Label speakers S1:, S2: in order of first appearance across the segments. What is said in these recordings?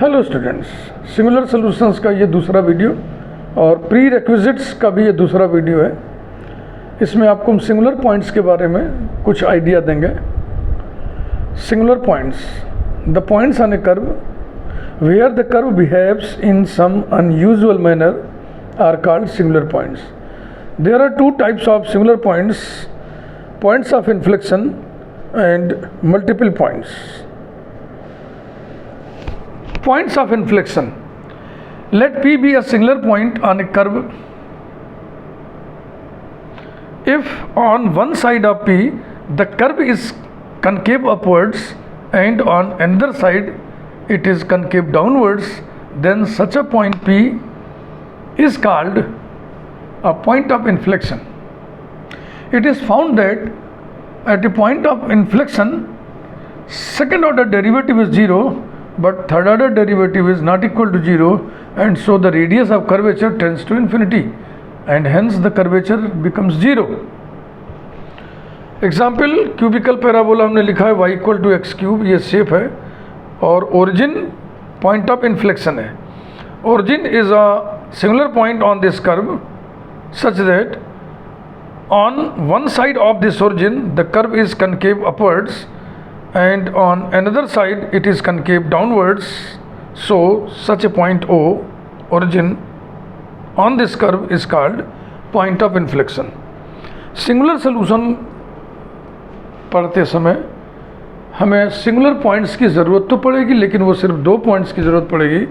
S1: Hello students, singular solutions का ये दूसरा वीडियो और प्री रिक्विजिट्स का भी ये दूसरा वीडियो है। इसमें आपको हम सिंगुलर पॉइंट्स के बारे में कुछ आइडिया देंगे। Singular points, the points on a curve where the curve behaves in some unusual manner are called singular points. There are two types of singular points, points of inflection and multiple points. Points of inflection. Let P be a singular point on a curve. If on one side of P the curve is concave upwards and on another side it is concave downwards, then such a point P is called a point of inflection. It is found that at a point of inflection second order derivative is 0, but third order derivative is not equal to 0, and so the radius of curvature tends to infinity and hence the curvature becomes 0. Example, cubical parabola हमने लिखा है y equal to x cube, ये shape है और origin point of inflection है। Origin is a singular point on this curve such that on one side of this origin the curve is concave upwards and on another side it is concave downwards, so such a point O, origin, on this curve is called point of inflection. Singular solution पढ़ते समय हमें singular points की ज़रूरत तो पड़ेगी, लेकिन वो सिर्फ दो पॉइंट्स की ज़रूरत पड़ेगी,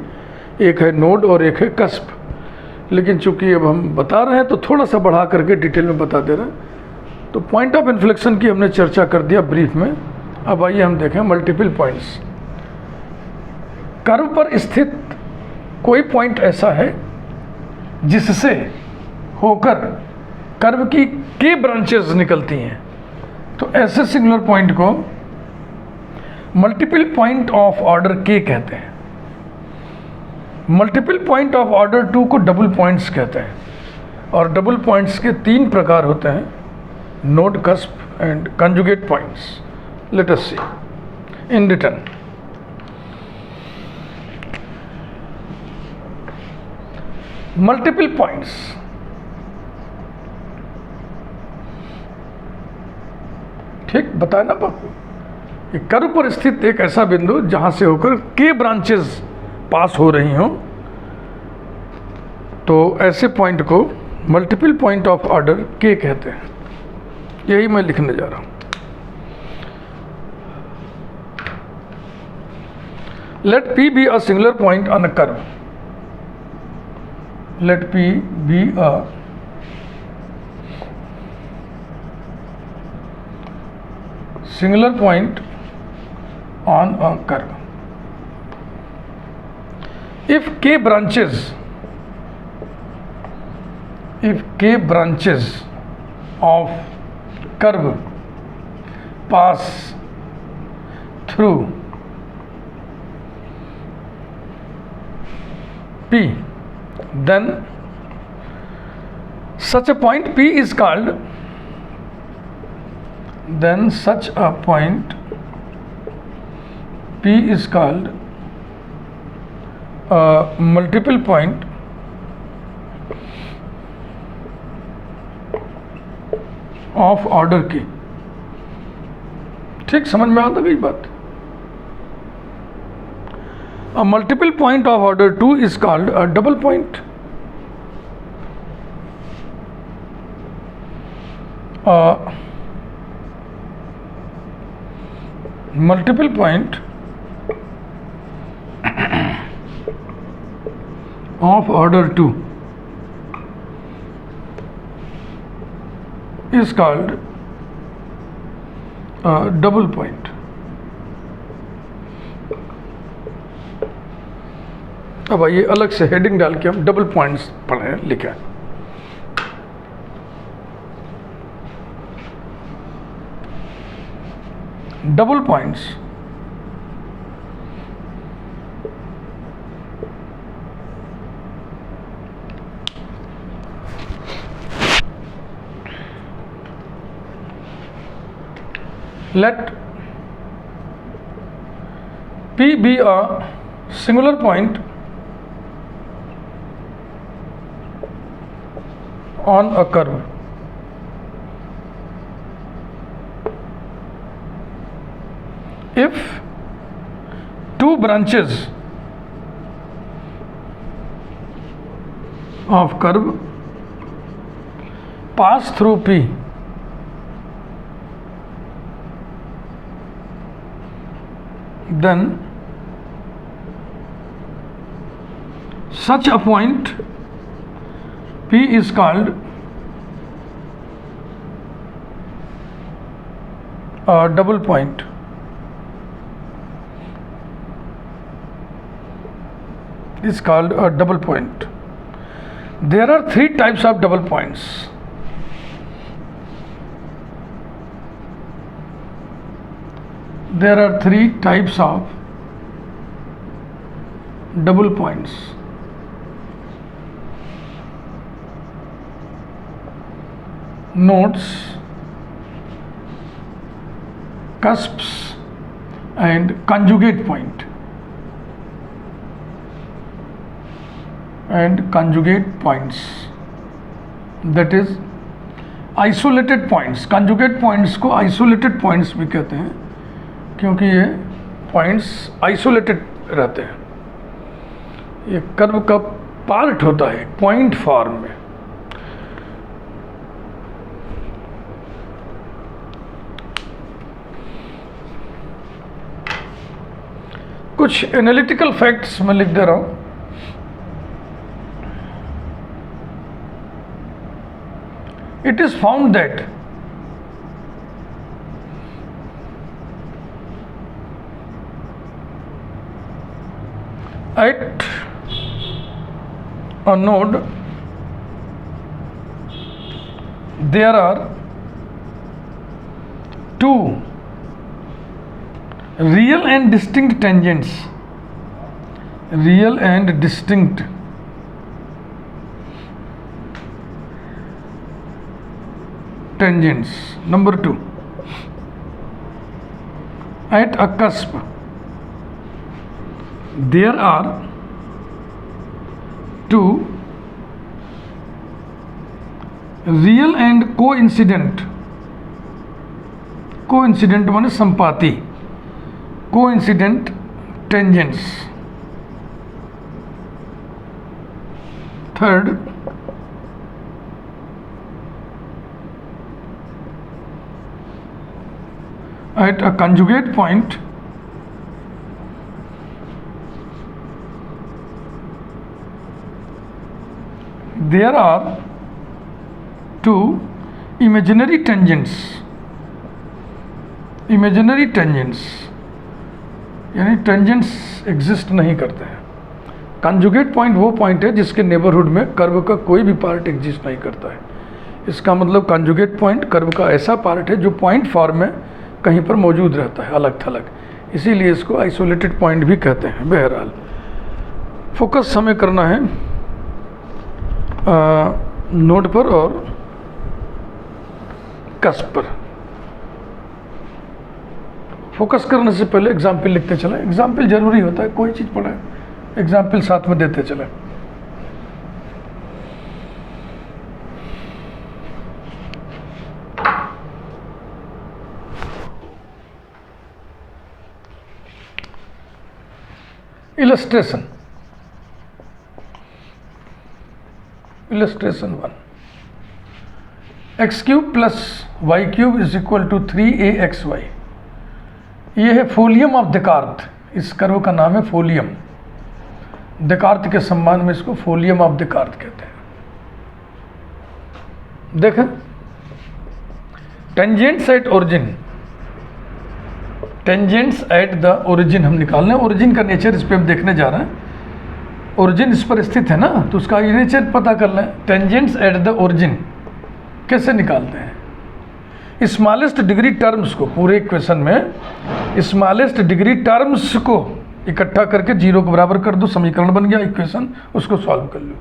S1: एक है नोड और एक है कस्प। लेकिन चूंकि अब हम बता रहे हैं तो थोड़ा सा बढ़ा करके डिटेल में बता दे रहे हैं। तो पॉइंट ऑफ इन्फ्लेक्शन की हमने चर्चा कर दिया ब्रीफ में। अब आइए हम देखें मल्टीपल पॉइंट्स। कर्व पर स्थित कोई पॉइंट ऐसा है जिससे होकर कर्व की के ब्रांचेस निकलती हैं, तो ऐसे सिंगुलर पॉइंट को मल्टीपल पॉइंट ऑफ ऑर्डर के कहते हैं। मल्टीपल पॉइंट ऑफ ऑर्डर 2 को डबल पॉइंट्स कहते हैं, और डबल पॉइंट्स के 3 प्रकार होते हैं, node, cusp and conjugate points. Let us see in return. Multiple points. ठीक बताया ना बापू, एक कर्व पर स्थित एक ऐसा बिंदु जहां से होकर के ब्रांचेस पास हो रही हों, तो ऐसे पॉइंट को मल्टीपल पॉइंट ऑफ ऑर्डर के कहते हैं। यही मैं लिखने जा रहा हूं। Let P be a singular point on a curve. Let P be a singular point on a curve. If K branches of curve pass through P, then such a point P is called a multiple point of order K। ठीक समझ में आता गई बात। A multiple point of order 2 is called a double point. A multiple point of order 2 is called a double point. अब आइए अलग से हेडिंग डाल के हम डबल पॉइंट्स पढ़ें, लिखें। Double points, let P be a singular point on a curve. If two branches of curve pass through P, then such a point P is called a double point. Is called a double point. There are three types of double points. There are three types of double points. Nodes, cusps, and conjugate point. And conjugate points, that is isolated points. conjugate points को isolated points भी कहते हैं क्योंकि ये points isolated रहते हैं. ये curve का पार्ट होता है पॉइंट फॉर्म में. कुछ एनालिटिकल फैक्ट्स मैं लिख दे रहा हूं. It is found that at a node there are two real and distinct tangents. Real and distinct tangents. Number two, at a cusp there are two real and coincident माने संपाती, coincident tangents. Third, at a conjugate point there are two imaginary tangents. Imaginary tangents यानी tangents exist नहीं करते हैं. Conjugate point वो point है जिसके neighbourhood में curve का कोई भी पार्ट एग्जिस्ट नहीं करता है. इसका मतलब कंजुगेट पॉइंट कर्व का ऐसा पार्ट है जो पॉइंट फॉर्म में कहीं पर मौजूद रहता है अलग थलग, इसीलिए इसको आइसोलेटेड पॉइंट भी कहते हैं. बहरहाल फोकस हमें करना है नोड पर और कस्प पर. फोकस करने से पहले एग्जाम्पल लिखते चलें. एग्जाम्पल जरूरी होता है, कोई चीज़ पढ़े एग्जाम्पल साथ में देते चलें. Illustration 1. x cube plus y cube is equal to 3axy. ये है फोलियम ऑफ देकार्त. इस कर्व का नाम है फोलियम. देकार्त के सम्मान में इसको फोलियम ऑफ देकार्त कहते हैं. देखें tangents at origin. Tangents at the origin हम निकालने. ओरिजिन का नेचर इस पर हम देखने जा रहे हैं. ओरिजिन इस पर स्थित है ना, तो उसका नेचर पता कर लें. टेंजेंट्स एट द ओरिजिन कैसे निकालते हैं? स्मॉलेस्ट डिग्री टर्म्स को, पूरे इक्वेशन में स्मॉलेस्ट डिग्री टर्म्स को इकट्ठा करके जीरो के बराबर कर दो, समीकरण बन गया इक्वेशन. उसको सॉल्व कर लो.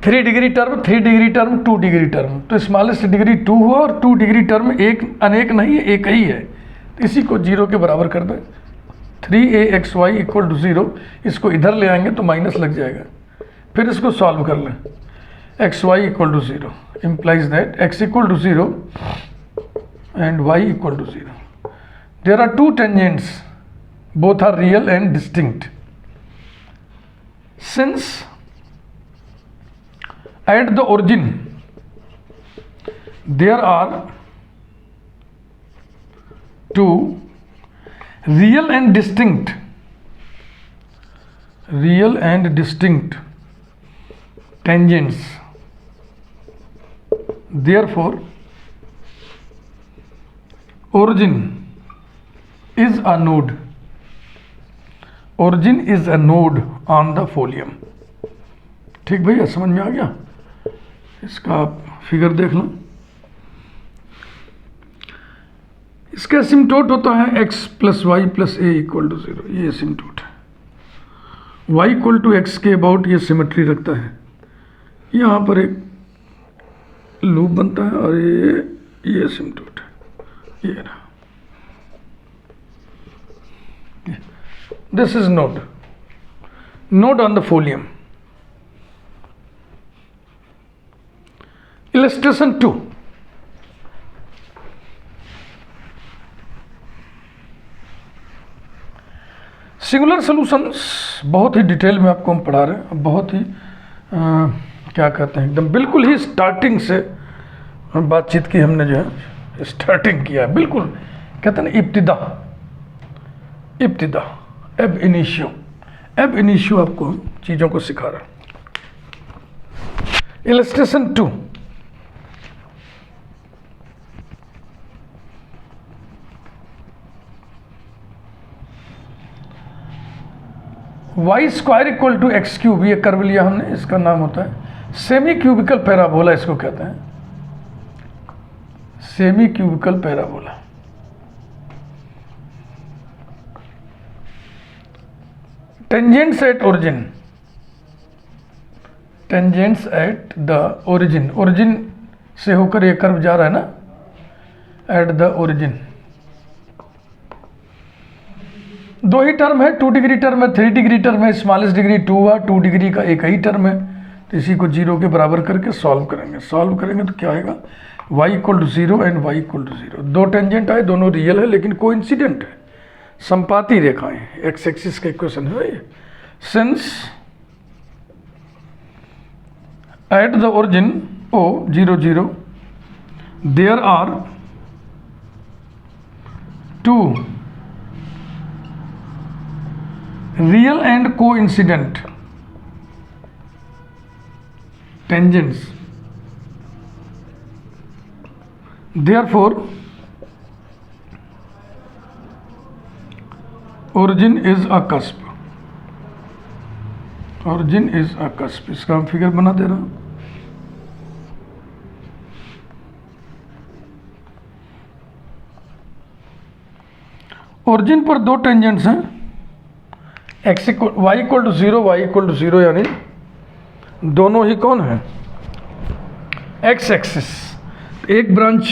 S1: 3 degree term, 3 degree term, 2 degree term, तो स्मॉलेस्ट डिग्री 2 हुआ और 2 डिग्री टर्म एक अनेक नहीं है, एक ही है. इसी को जीरो के बराबर कर दें. 3axy इक्वल टू 0, इसको इधर ले आएंगे तो माइनस लग जाएगा। फिर इसको सॉल्व कर लें, xy equal to 0 implies that x equal to 0 and y equal to 0. There are two tangents, both are real and distinct. Since at the origin there are two real and distinct tangents, therefore origin is a node on the folium. ठीक भैया, समझ में आ गया? इसका आप figure देख लो। इसका एसिम्पटोट होता है x plus y plus a equal to 0, ये एसिम्पटोट है। y इक्वल टू एक्स के अबाउट ये सिमेट्री रखता है। यहाँ पर एक लूप बनता है और ये एसिम्पटोट है, ये रहा। This is node on the folium. Illustration 2. Singular solutions बहुत ही डिटेल में आपको हम पढ़ा रहे हैं, बहुत ही क्या कहते हैं, एकदम बिल्कुल ही स्टार्टिंग से बातचीत की हमने जो है स्टार्टिंग किया है, बिल्कुल कहते हैं इब्तिदा एब इनिशियो आपको हम चीज़ों को सिखा रहा हूँ। Illustration 2, y square equal to x cube, ये कर्व लिया हमने, इसका नाम होता है सेमी क्यूबिकल पैराबोला, इसको कहते हैं semi cubical parabola. Tangents at the origin से होकर ये कर्व जा रहा है ना, एट द ओरिजिन। दो ही टर्म है, 2 डिग्री टर्म है, 3 डिग्री टर्म है, स्मॉलेस्ट डिग्री 2 है, 2 डिग्री का एक ही टर्म है, तो इसी को 0 के बराबर करके सॉल्व करेंगे तो क्या आएगा, y equal to 0 and y equal to 0। दो टेंजेंट आए, दोनों रियल है लेकिन कोइंसिडेंट है, संपाती रेखाएं, एक्स एक्सिस का इक्वेशन है ये। Since at the origin O 0 0 there are two real and coincident tangents, therefore origin is a cusp। इसका हम फिगर बना दे रहा हूं। ओरिजिन पर दो टेंजेंट्स हैं, y इक्वल टू 0 यानी दोनों ही कौन है, x एक्सिस। एक ब्रांच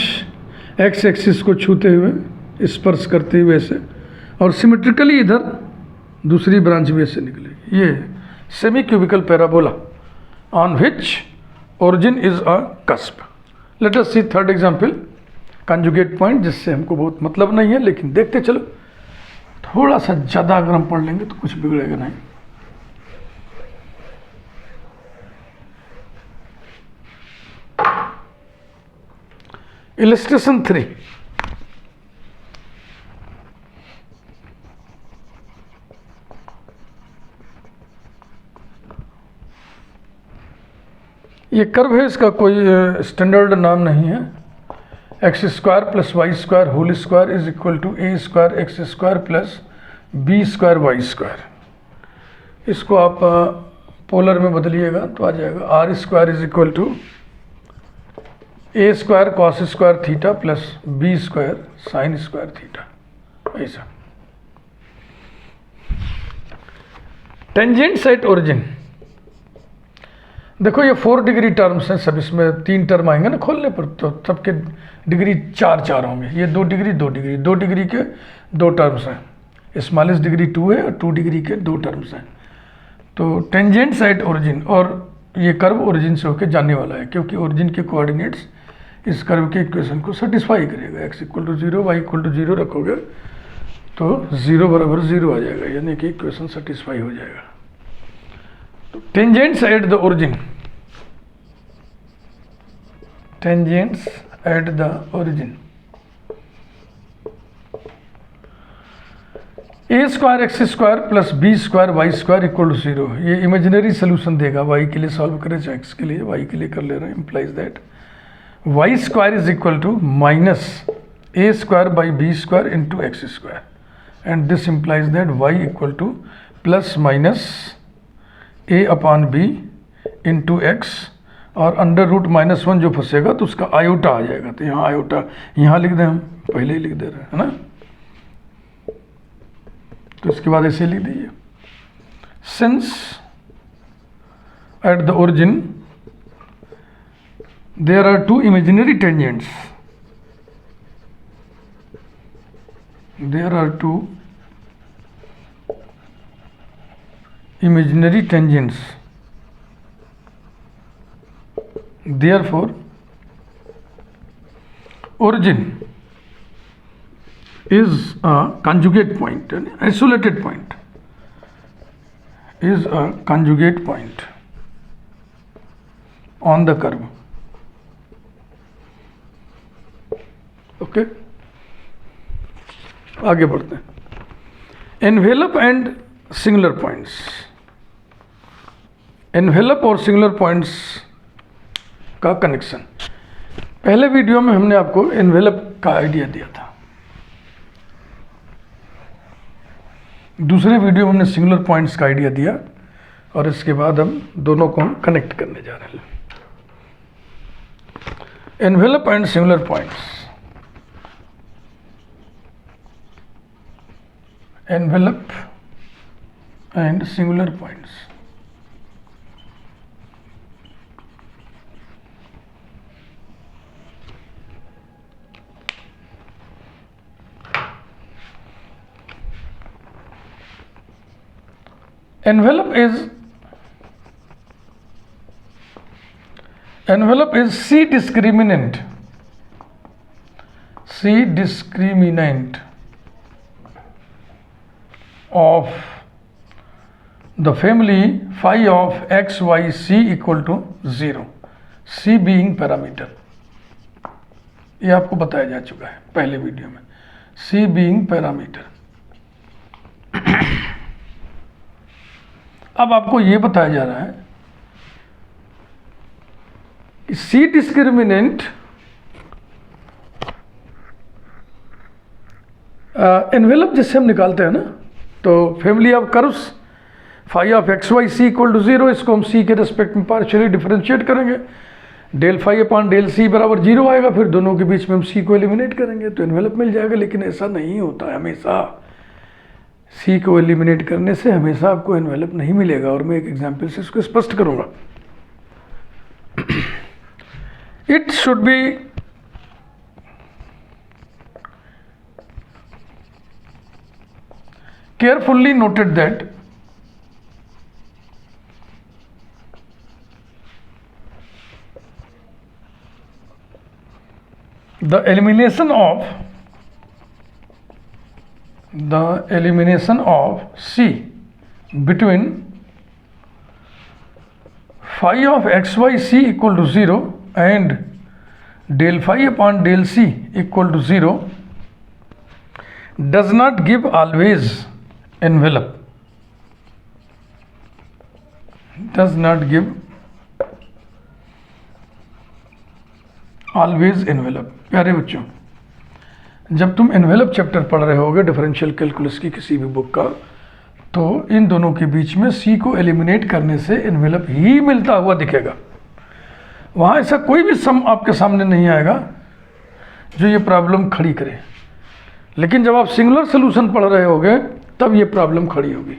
S1: x एक्सिस को छूते हुए, स्पर्श करते हुए से, और सिमेट्रिकली इधर दूसरी ब्रांच भी ऐसे निकलेगी। ये semi cubical parabola on which origin is a cusp. Let us see third example, conjugate point, जिससे हमको बहुत मतलब नहीं है लेकिन देखते चलो। थोड़ा सा ज़्यादा अगर हम पढ़ लेंगे तो कुछ बिगड़ेगा नहीं। इलस्ट्रेशन 3, ये कर्व है, इसका कोई स्टैंडर्ड नाम नहीं है। X square plus y square whole square is equal to a square x square plus b square y square. इसको आप पोलर में बदलिएगा तो आ जाएगा r square is equal to a square cos square theta plus b square sine square theta, ऐसा। Tangents at origin, देखो ये 4 डिग्री टर्म्स हैं सब, इसमें 3 टर्म आएंगे ना खोलने पर, तो सबके डिग्री 4 4 होंगे। ये 2 डिग्री 2 डिग्री 2 डिग्री के 2 टर्म्स हैं। स्मॉलेस्ट डिग्री 2 है और 2 डिग्री के 2 टर्म्स हैं। तो टेंजेंट्स एट ओरिजिन, और ये कर्व ओरिजिन से होकर जाने वाला है क्योंकि ओरिजिन के कोऑर्डिनेट्स इस कर्व के इक्वेशन को सेटिस्फाई करेगा। x = 0 y = 0 रखोगे तो 0 = 0 आ जाएगा, यानी कि इक्वेशन सेटिस्फाई हो जाएगा। तो tangents at the origin, tangents at the origin, a² x² + b² y² = 0। ये इमेजिनरी सोल्यूशन देगा, y के लिए सॉल्व करें चाहे x के लिए, y के लिए कर ले रहे हैं, implies that y² = -a² by b² into x², and this implies that y = ± a/b into x, और √-1 जो फंसेगा तो उसका आयोटा आ जाएगा। तो यहाँ आयोटा यहाँ लिख दें, हम पहले ही लिख दे रहे हैं, है ना। तो इसके बाद ऐसे लिख दीजिए, since at the origin there are two imaginary tangents, there are two imaginary tangents, therefore origin is a conjugate point, an isolated point, is a conjugate point on the curve। Okay, आगे बढ़ते हैं। Envelope and singular points, envelope और singular points का connection. पहले video में हमने आपको envelope का आइडिया दिया था, दूसरे वीडियो में हमने सिंगुलर पॉइंट्स का आइडिया दिया, और इसके बाद हम दोनों को हम कनेक्ट करने जा रहे हैं। Envelope and singular points, envelope and singular points। envelope is C discriminant, of the family phi of x y c = 0, c being parameter। ये आपको बताया जा चुका है पहले वीडियो में, c being parameter। अब आपको ये बताया जा रहा है कि c डिस्क्रिमिनेंट एनवेलप जिससे हम निकालते हैं ना, तो family of curves phi of x Y C = 0, इसको हम सी के रेस्पेक्ट में पार्शियली डिफरेंशिएट करेंगे, del phi upon del C = 0 आएगा, फिर दोनों के बीच में हम सी को एलिमिनेट करेंगे तो एनवेलप मिल जाएगा। लेकिन ऐसा नहीं होता है, हमेशा सी को एलिमिनेट करने से हमेशा आपको एनवेलप नहीं मिलेगा, और मैं एक एग्जाम्पल से इसको स्पष्ट करूंगा। It should be carefully noted that the elimination of C between phi of x y c = 0 and del phi upon del c = 0 does not give always envelope, does not give always envelope। प्यारे बच्चों, जब तुम envelope chapter पढ़ रहे होगे differential calculus की किसी भी बुक का, तो इन दोनों के बीच में सी को एलिमिनेट करने से एनवेलप ही मिलता हुआ दिखेगा। वहाँ ऐसा कोई भी सम आपके सामने नहीं आएगा जो ये प्रॉब्लम खड़ी करे। लेकिन जब आप सिंगुलर सोल्यूशन पढ़ रहे होगे तब ये प्रॉब्लम खड़ी होगी।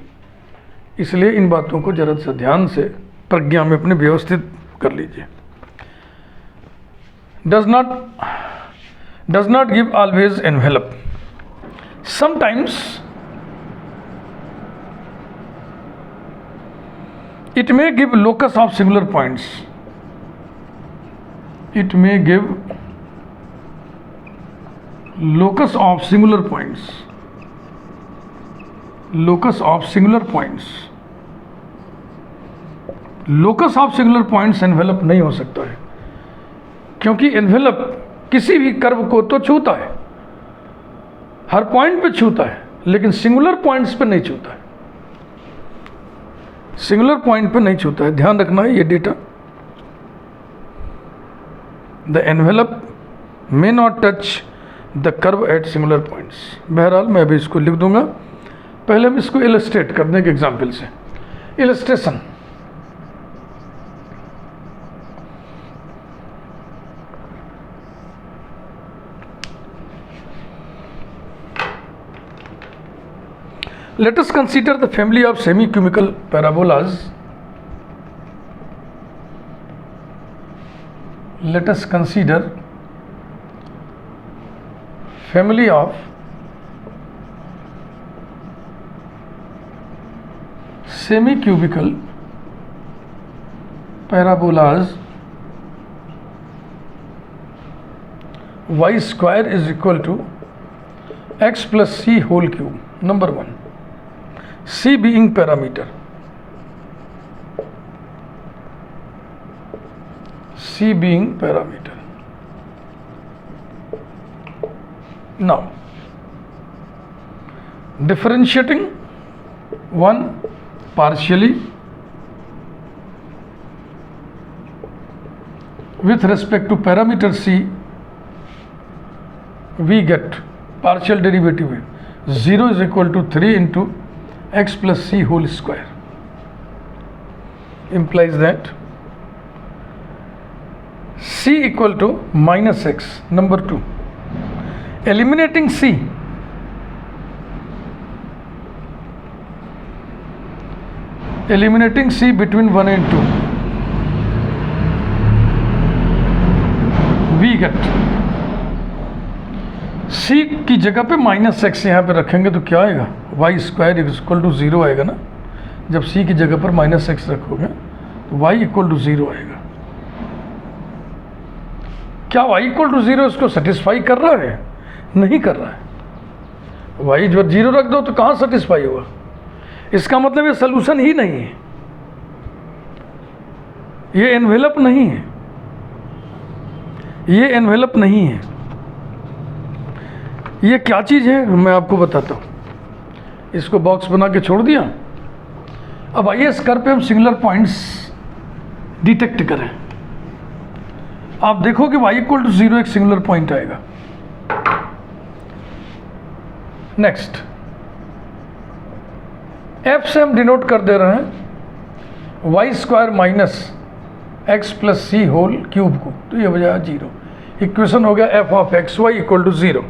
S1: इसलिए इन बातों को जरा सा ध्यान से प्रज्ञा में अपने व्यवस्थित कर लीजिए। does not give always envelope। sometimes It may give locus of singular points. It may give locus of singular points. Locus of singular points. Locus of singular points envelope नहीं हो सकता है, क्योंकि एनवेलप किसी भी कर्व को तो छूता है, हर पॉइंट पे छूता है, लेकिन सिंगुलर पॉइंट्स पे नहीं छूता है, सिंगुलर पॉइंट पे नहीं छूता है। ध्यान रखना है ये data. The envelope may not touch the curve at singular points. बहरहाल मैं अभी इसको लिख दूंगा, पहले हम इसको इलस्ट्रेट करने के एग्जाम्पल से। Illustration, let us consider the family of semi-cubical parabolas. Let us consider family of semi-cubical parabolas. Y square is equal to x plus c whole cube. Number one, C being parameter, C being parameter. Now, differentiating one partially with respect to parameter C, we get partial derivative 0 is equal to 3 into x plus c whole square, implies that c equal to minus x. Number 2, eliminating c, eliminating c between 1 and 2, we get c की जगह पे minus x यहाँ पे रखेंगे तो क्या आएगा, Y square equal to 0 आएगा ना। जब c की जगह पर माइनस एक्स रखोगे तो y इक्वल टू 0 आएगा। क्या y इक्वल टू 0 इसको सेटिस्फाई कर रहा है? नहीं कर रहा है। y जब 0 रख दो तो कहाँ सेटिस्फाई होगा? इसका मतलब ये सोल्यूशन ही नहीं है, ये एनवेलप नहीं है, ये एनवेलप नहीं है। ये क्या चीज़ है मैं आपको बताता हूँ। इसको बॉक्स बना के छोड़ दिया। अब आइए इस कर्व पे हम सिंगुलर पॉइंट्स डिटेक्ट करें। आप देखो कि y इक्वल टू 0 एक सिंगुलर पॉइंट आएगा। नेक्स्ट, f से हम डिनोट कर दे रहे हैं y square minus x plus c whole cube को, तो ये हो जाएगा 0। इक्वेशन हो गया f of x y equal to 0।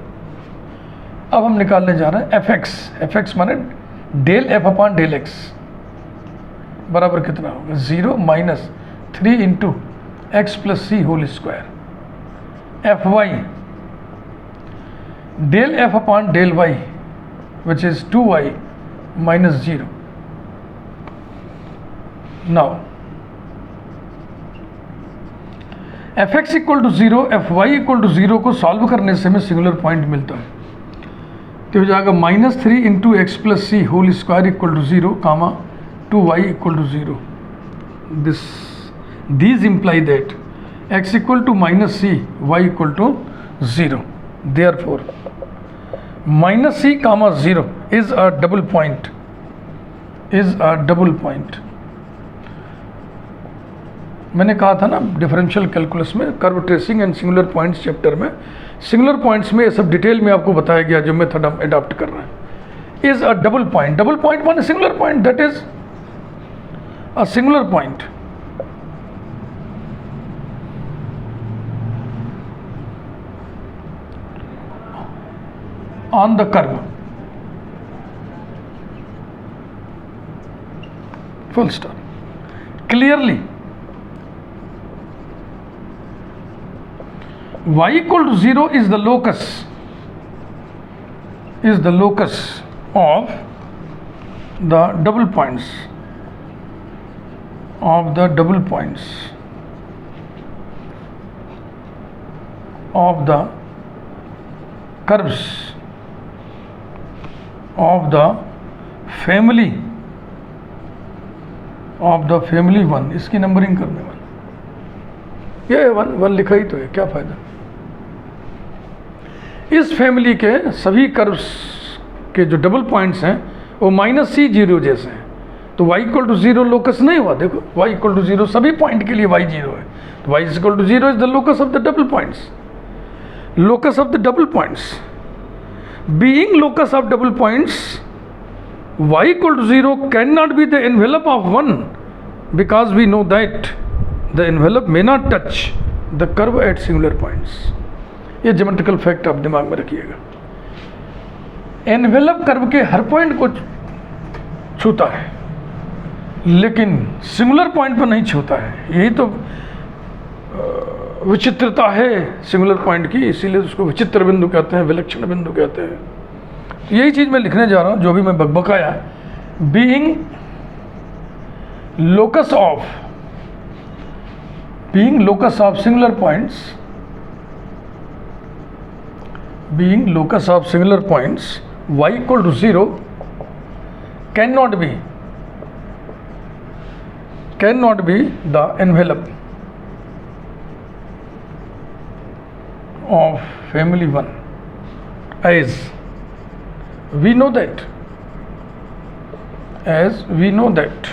S1: अब हम निकालने जा रहे हैं एफ एक्स माने del f upon del x बराबर कितना होगा, 0 minus 3 into x plus c whole square. F y del f upon del y which is 2y minus 0। Now f x equal to 0, f y equal to 0 को solve करने से हमें singular point मिलता है, तो हो जाएगा minus 3 into x plus c whole square equal to 0 comma 2y equal to 0। these imply that x equal to minus c, y equal to 0. Therefore, minus c comma 0 is a double point. मैंने कहा था ना differential calculus में, curve tracing and singular points chapter में, singular points में ये सब detail में आपको बताया गया जो मेथड हम अडॉप्ट कर रहे हैं। Is a double point, double point माने singular point, that is a singular point on the curve, full stop. Clearly y equal to 0 is the locus of the double points of the double points of the curves of the family one, इसकी numbering करने वाला, ये one लिखा ही तो है, क्या फायदा। इस फैमिली के सभी कर्व्स के जो डबल पॉइंट्स हैं वो -c0 जैसे हैं, तो y इक्वल टू 0 लोकस नहीं हुआ। देखो y इक्वल टू 0 सभी पॉइंट के लिए y 0 है, तो y equal to 0 is the locus of the double points. Locus of the double points being locus of double points, y equal to 0 cannot be the envelope of 1 because we know that the envelope may not touch the curve at singular points। ये geometrical fact आप दिमाग में रखिएगा। Envelope curve के हर point को छूता है लेकिन सिंगुलर पॉइंट पर नहीं छूता है। यही तो विचित्रता है सिंगुलर पॉइंट की, इसीलिए उसको विचित्र बिंदु कहते हैं, विलक्षण बिंदु कहते हैं। तो यही चीज़ मैं लिखने जा रहा हूँ जो भी मैं बकबकाया। Being locus of singular points, being locus of singular points, y equal to 0 cannot be the envelope of family 1, as we know that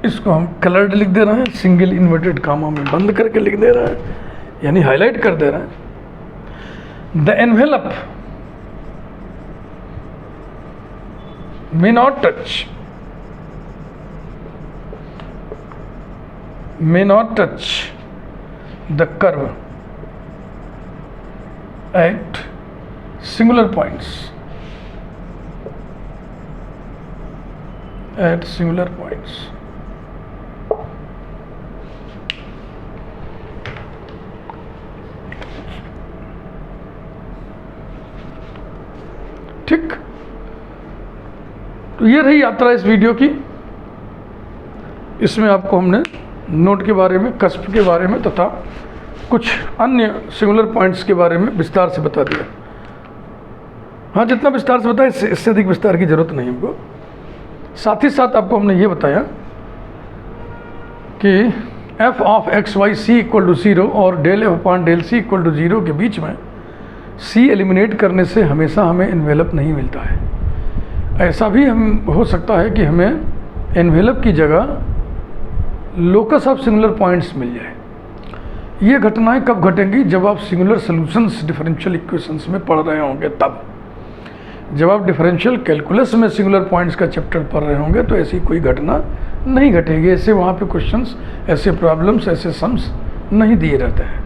S1: इसको हम कलर्ड लिख दे रहे हैं, सिंगल इन्वर्टेड कामा में बंद करके लिख दे रहे हैं, यानी हाईलाइट कर दे रहे हैं। The envelope may not touch the curve at singular points, ठीक। तो ये रही यात्रा इस वीडियो की। इसमें आपको हमने नोड के बारे में, कस्प के बारे में तथा कुछ अन्य सिंगुलर पॉइंट्स के बारे में विस्तार से बता दिया। हाँ, जितना विस्तार से बताया इससे अधिक विस्तार की जरूरत नहीं हमको। साथ ही साथ आपको हमने ये बताया कि f of x Y c equal to 0 और del f upon del c equal to 0 के बीच में C एलिमिनेट करने से हमेशा हमें एनवेलप नहीं मिलता है। ऐसा भी हो सकता है कि हमें एनवेलप की जगह लोकस ऑफ सिंगुलर पॉइंट्स मिल जाए। ये घटनाएं कब घटेंगी? जब आप सिंगुलर सॉल्यूशंस डिफरेंशियल इक्वेशंस में पढ़ रहे होंगे। तब जब आप डिफरेंशियल कैलकुलस में सिंगुलर पॉइंट्स का चैप्टर पढ़ रहे होंगे तो ऐसी कोई घटना नहीं घटेगी। ऐसे वहाँ पे क्वेश्चंस, ऐसे प्रॉब्लम्स, ऐसे सम्स नहीं दिए रहते हैं।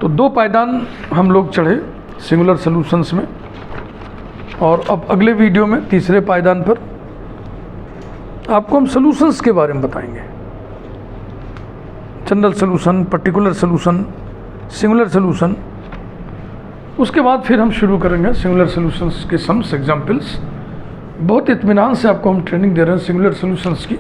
S1: तो 2 पायदान हम लोग चढ़े सिंगुलर सॉल्यूशंस में, और अब अगले वीडियो में तीसरे पायदान पर आपको हम सॉल्यूशंस के बारे में बताएंगे। General solution, particular solution, singular solution. उसके बाद फिर हम शुरू करेंगे सिंगुलर सॉल्यूशंस के सम्स, एग्जाम्पल्स। बहुत इत्मीनान से आपको हम ट्रेनिंग दे रहे हैं सिंगुलर सॉल्यूशंस की,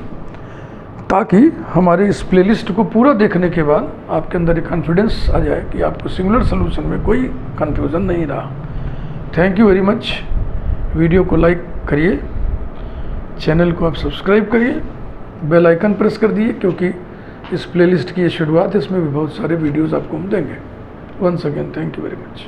S1: ताकि हमारे इस प्लेलिस्ट को पूरा देखने के बाद आपके अंदर एक कॉन्फिडेंस आ जाए कि आपको सिंगुलर सॉल्यूशन में कोई कन्फ्यूज़न नहीं रहा। Thank you very much. Video को लाइक करिए, चैनल को आप सब्सक्राइब करिए, बेल आइकन प्रेस कर दिए, क्योंकि इस प्लेलिस्ट की ये शुरुआत है, इसमें भी बहुत सारे वीडियोज़ आपको हम देंगे। Once again thank you very much.